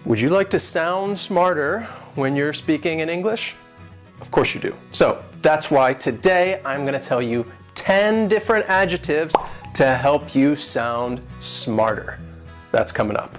Would you like to sound smarter when you're speaking in English? Of course you do. So that's why today I'm going to tell you 10 different adjectives to help you sound smarter. That's coming up.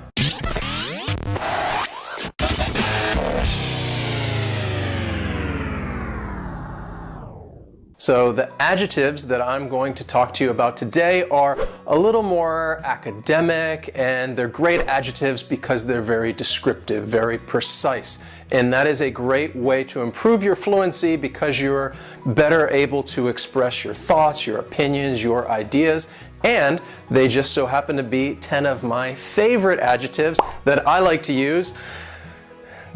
So the adjectives that I'm going to talk to you about today are a little more academic, and they're great adjectives because they're very descriptive, very precise. And that is a great way to improve your fluency because you're better able to express your thoughts, your opinions, your ideas. And they just so happen to be 10 of my favorite adjectives that I like to use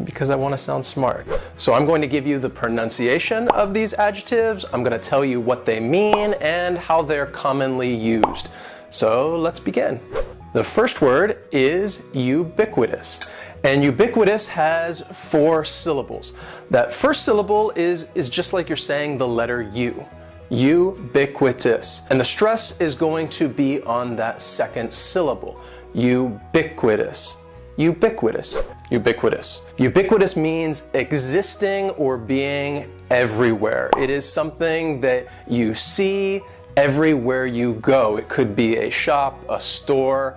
because I want to sound smart. So I'm going to give you the pronunciation of these adjectives. I'm going to tell you what they mean and how they're commonly used. So let's begin. The first word is ubiquitous. And ubiquitous has 4 syllables. That first syllable is just like you're saying the letter U. Ubiquitous. And the stress is going to be on that second syllable. Ubiquitous. Ubiquitous. Ubiquitous. Ubiquitous means existing or being everywhere. It is something that you see everywhere you go. It could be a shop, a store,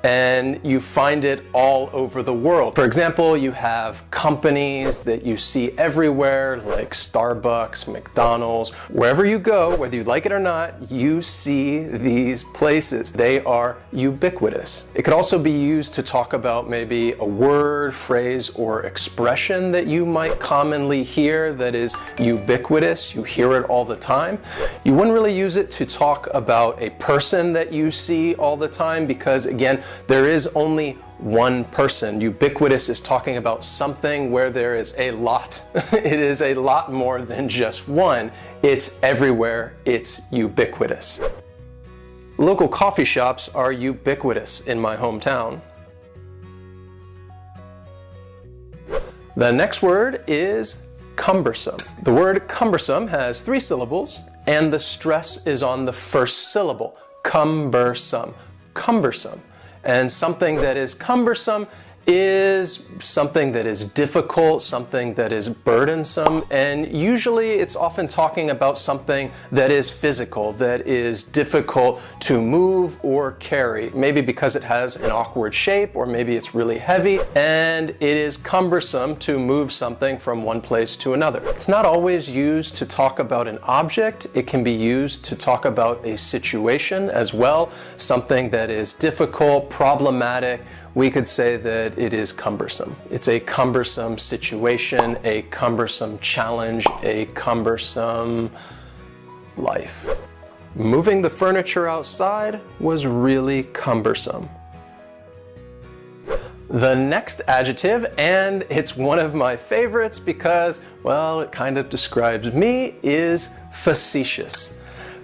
and you find it all over the world. For example, you have companies that you see everywhere, like Starbucks, McDonald's. Wherever you go, whether you like it or not, you see these places. They are ubiquitous. It could also be used to talk about maybe a word, phrase, or expression that you might commonly hear that is ubiquitous. You hear it all the time. You wouldn't really use it to talk about a person that you see all the time because, again, there is only one person. Ubiquitous is talking about something where there is a lot. It is a lot more than just one. It's everywhere. It's ubiquitous. Local coffee shops are ubiquitous in my hometown. The next word is cumbersome. The word cumbersome has 3 syllables, and the stress is on the first syllable. Cumbersome. Cumbersome. And something that is cumbersome is something that is difficult, something that is burdensome, and usually it's often talking about something that is physical, that is difficult to move or carry, maybe because it has an awkward shape or maybe it's really heavy, and it is cumbersome to move something from one place to another. It's not always used to talk about an object. It can be used to talk about a situation as well, something that is difficult, problematic. We could say that it is cumbersome. It's a cumbersome situation, a cumbersome challenge, a cumbersome life. Moving the furniture outside was really cumbersome. The next adjective, and it's one of my favorites because, well, it kind of describes me, is facetious.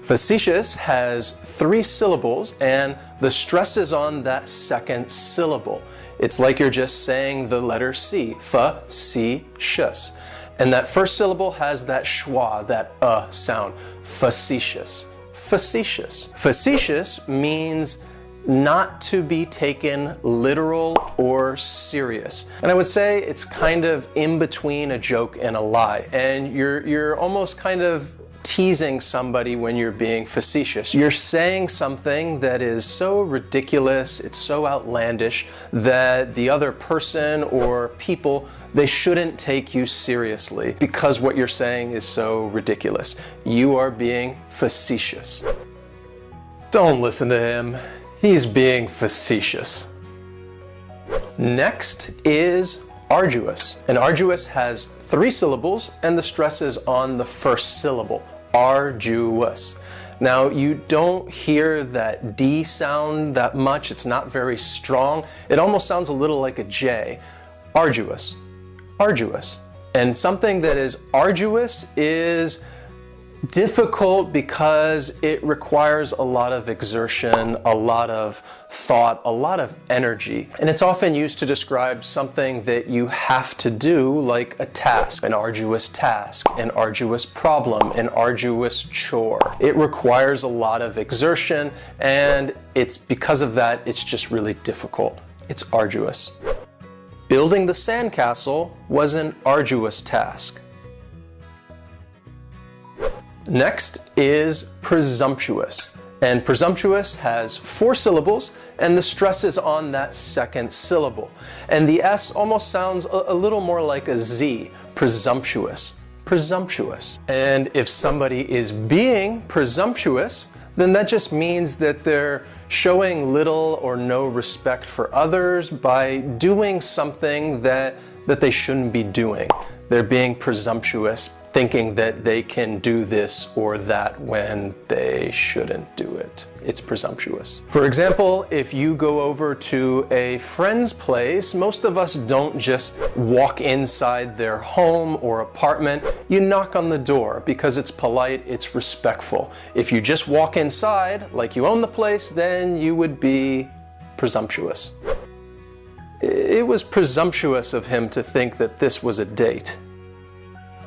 Facetious has 3 syllables, and the stress is on that second syllable. It's like you're just saying the letter C, facetious. And that first syllable has that schwa, that sound, facetious. Facetious. Facetious means not to be taken literal or serious. And I would say it's kind of in between a joke and a lie. And you're almost kind of teasing somebody when you're being facetious. You're saying something that is so ridiculous, it's so outlandish that the other person or people, they shouldn't take you seriously because what you're saying is so ridiculous. You are being facetious. Don't listen to him. He's being facetious. Next is arduous. And arduous has 3 syllables and the stress is on the first syllable. Arduous. Now you don't hear that D sound that much. It's not very strong. It almost sounds a little like a J. Arduous. Arduous. And something that is arduous is difficult because it requires a lot of exertion, a lot of thought, a lot of energy. And it's often used to describe something that you have to do, like a task, an arduous task, an arduous problem, an arduous chore. It requires a lot of exertion, and it's because of that, it's just really difficult. It's arduous. Building the sandcastle was an arduous task. Next is presumptuous. And presumptuous has 4 syllables, and the stress is on that second syllable. And the S almost sounds a little more like a Z, presumptuous, presumptuous. And if somebody is being presumptuous, then that just means that they're showing little or no respect for others by doing something that they shouldn't be doing. They're being presumptuous, thinking that they can do this or that when they shouldn't do it. It's presumptuous. For example, if you go over to a friend's place, most of us don't just walk inside their home or apartment. You knock on the door because it's polite, it's respectful. If you just walk inside like you own the place, then you would be presumptuous. It was presumptuous of him to think that this was a date.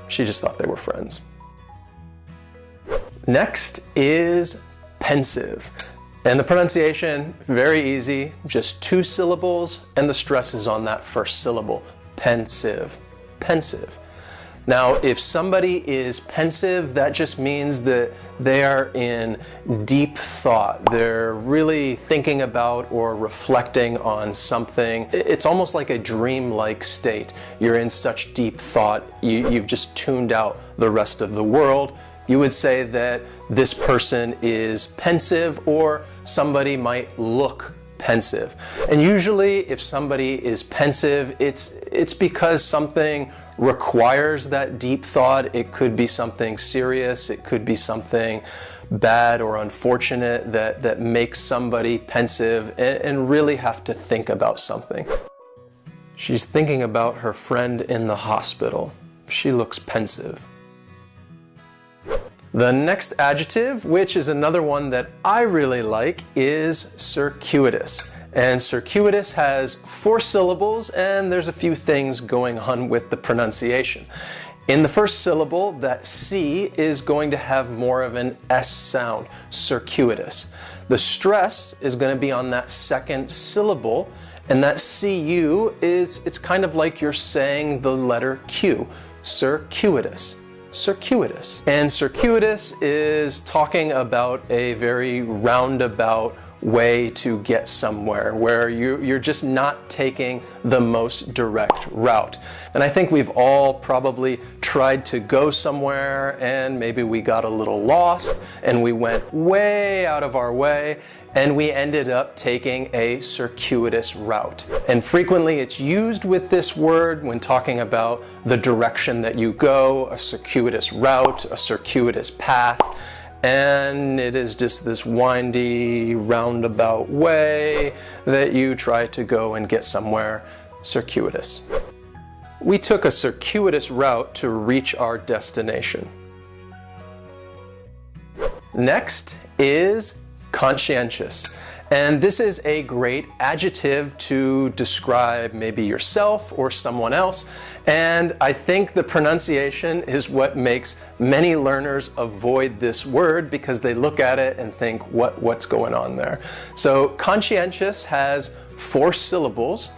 She just thought they were friends. Next is pensive. And the pronunciation, very easy, just 2 syllables, and the stress is on that first syllable. Pensive, pensive. Now, if somebody is pensive, that just means that they are in deep thought. They're really thinking about or reflecting on something. It's almost like a dream-like state. You're in such deep thought, you've just tuned out the rest of the world. You would say that this person is pensive, or somebody might look pensive. And usually if somebody is pensive, it's because something requires that deep thought. It could be something serious, it could be something bad or unfortunate that makes somebody pensive and really have to think about something. She's thinking about her friend in the hospital. She looks pensive. The next adjective, which is another one that I really like, is circuitous. And circuitous has 4 syllables, and there's a few things going on with the pronunciation. In the first syllable, that C is going to have more of an S sound, circuitous. The stress is going to be on that second syllable, and that CU it's kind of like you're saying the letter Q, circuitous. Circuitous. And circuitous is talking about a very roundabout way to get somewhere, where you're just not taking the most direct route. And I think we've all probably tried to go somewhere, and maybe we got a little lost and we went way out of our way, and we ended up taking a circuitous route. And frequently it's used with this word when talking about the direction that you go, a circuitous route, a circuitous path. And it is just this windy, roundabout way that you try to go and get somewhere. Circuitous. We took a circuitous route to reach our destination. Next is conscientious. And this is a great adjective to describe maybe yourself or someone else. And I think the pronunciation is what makes many learners avoid this word, because they look at it and think, what's going on there? So conscientious has 4 syllables,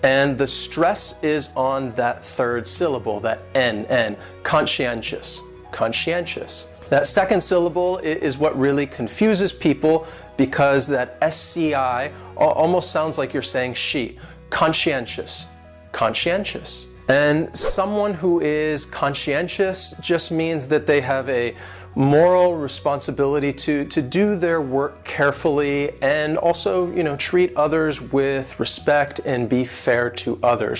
and the stress is on that third syllable, that N, conscientious, conscientious. That second syllable is what really confuses people, because that SCI almost sounds like you're saying she. Conscientious, conscientious. And someone who is conscientious just means that they have a moral responsibility to do their work carefully, and also, treat others with respect and be fair to others.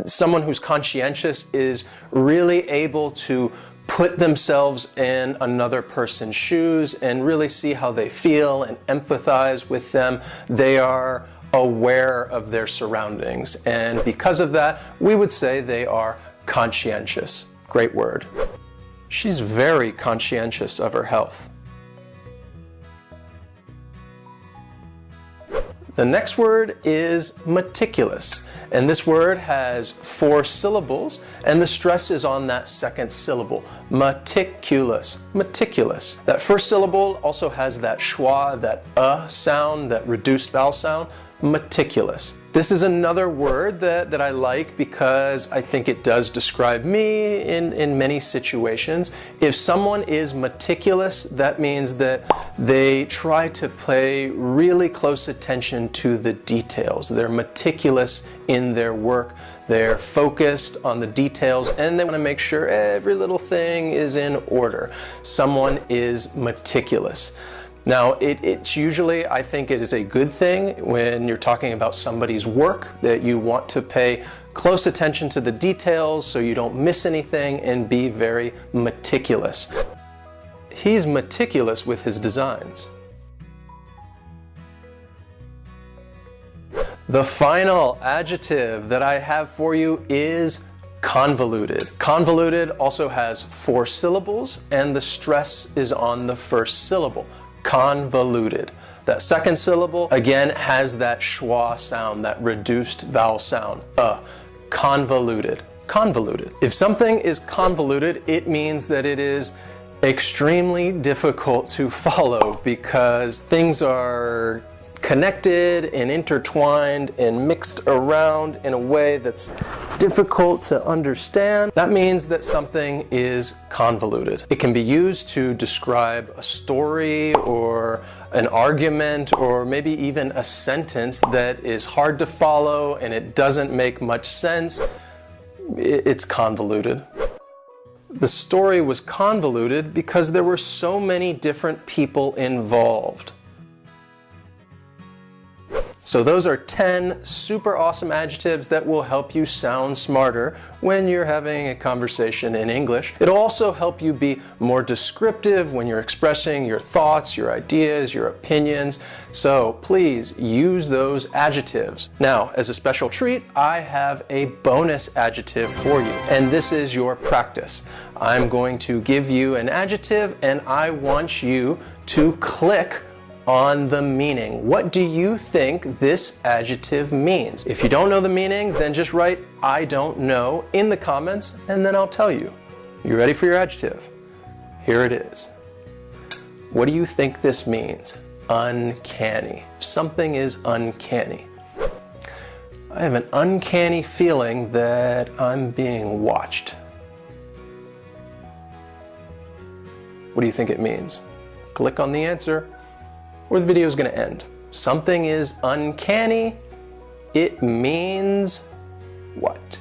Someone who's conscientious is really able to put themselves in another person's shoes and really see how they feel and empathize with them. They are aware of their surroundings, and because of that, we would say they are conscientious. Great word. She's very conscientious of her health. The next word is meticulous. And this word has 4 syllables, and the stress is on that second syllable. Meticulous, meticulous. That first syllable also has that schwa, that sound, that reduced vowel sound. Meticulous. This is another word that I like because I think it does describe me in many situations. If someone is meticulous, that means that they try to pay really close attention to the details. They're meticulous in their work. They're focused on the details and they want to make sure every little thing is in order. Someone is meticulous. Now, it's usually, I think it is a good thing when you're talking about somebody's work that you want to pay close attention to the details so you don't miss anything and be very meticulous. He's meticulous with his designs. The final adjective that I have for you is convoluted. Convoluted also has 4 syllables and the stress is on the first syllable. Convoluted. That second syllable again has that schwa sound, that reduced vowel sound. Convoluted. Convoluted. If something is convoluted, it means that it is extremely difficult to follow because things are connected and intertwined and mixed around in a way that's difficult to understand. That means that something is convoluted. It can be used to describe a story or an argument or maybe even a sentence that is hard to follow and it doesn't make much sense. It's convoluted. The story was convoluted because there were so many different people involved. So those are 10 super awesome adjectives that will help you sound smarter when you're having a conversation in English. It'll also help you be more descriptive when you're expressing your thoughts, your ideas, your opinions. So please use those adjectives. Now, as a special treat, I have a bonus adjective for you, and this is your practice. I'm going to give you an adjective and I want you to click on the meaning. What do you think this adjective means? If you don't know the meaning, then just write "I don't know" in the comments and then I'll tell you. You ready for your adjective? Here it is. What do you think this means? Uncanny. Something is uncanny. I have an uncanny feeling that I'm being watched. What do you think it means? Click on the answer, or the video is going to end. Something is uncanny. It means what?